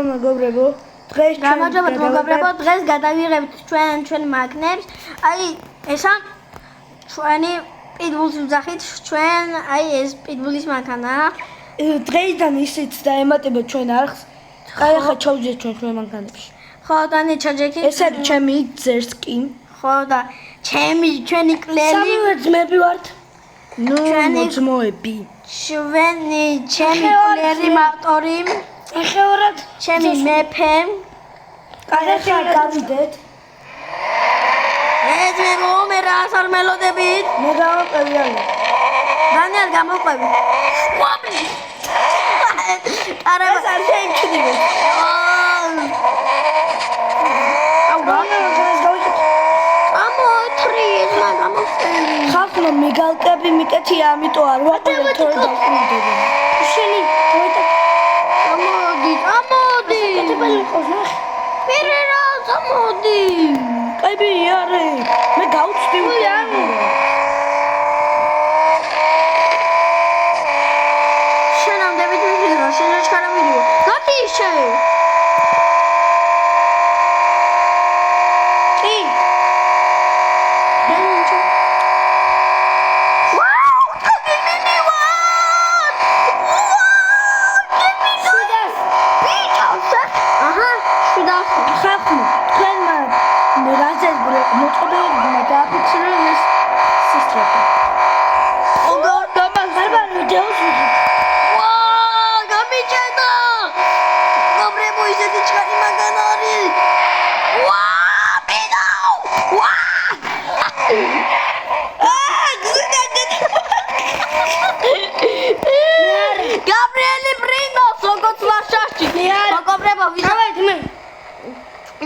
მეგობრებო, დღეს დღეს გადავიღებთ ჩვენ მაგნებს. აი, ესა ჩვენი პიტბულის ვძახით, ჩვენ აი ეს პიტბულის მანქანა. დღეიდან ისიც დაემატება ჩვენ არხს. აი ახლა ჩავძეთ ჩვენ მანქანებში. ხო, და ჩაჯექით. ეს არის ჩემი ძერსკი. ხო და ჩვენი კლელი. სამივე ძმები ვართ. ნუ მოძმოები. ჩვენი კლელი მავტორი. ახევრად ჩემი მეფე. კაცი გავიდეთ. ეს მე რას არ მელოდებით? მე გავაყვები არა. დანიელ გამოყვები. ყვაბლი. არა ეს არ შეიმჩნევი. ხალხმა მიგალკები მიკეთია, ამიტომ არ ვაყოლებ თორე დავყურდები. შენი მოიტა. ამოდი. კეთებელი ყავს ნახე. პირერა ამოდი. კები არე. მე გავწვდი. შენამდე ვიდეო რა შეჩქარა ვიდეო. გათიშე.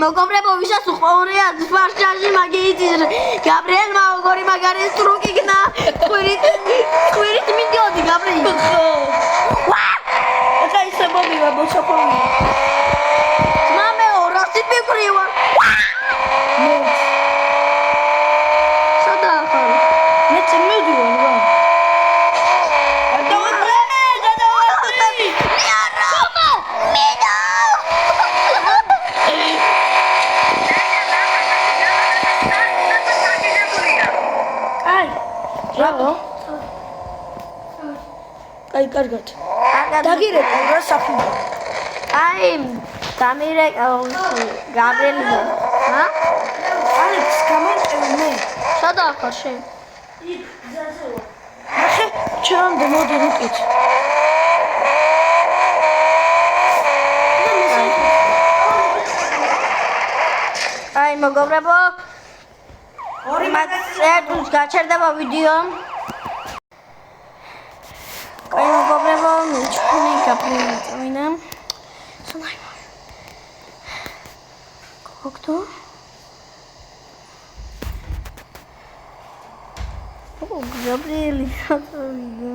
მოგობრებო ვისაც უყურია ფარშაჟი მაგიითის გაბრიელ მაგორი მაგარი სტრუკი გნა ხვირით მიდიოდი გაბრიელ ვა ეხა ისე მომივა ბოშოპონი მამე ორასი მიკრივა მე სადა ახალ მე წმოდიო რა აი კარგად. დაგირეკო რა საფი. აი დამირეკო გაბრიელზე. ჰა? ალექს გამომწევ მე. სადა ახარ შენ? იქ გზაზე ვარ. ნახე, ჩემამდე მოდი რუკით. აი მოგობრებო. ორი მაგას გაჩერდება ვიდეო. აი მოგობრებო, ჩვენი გაბრიელინა. სულაი. კოქტო. ო გაბრიელი ხატოვიდა.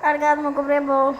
Cargado, meu cobrebo.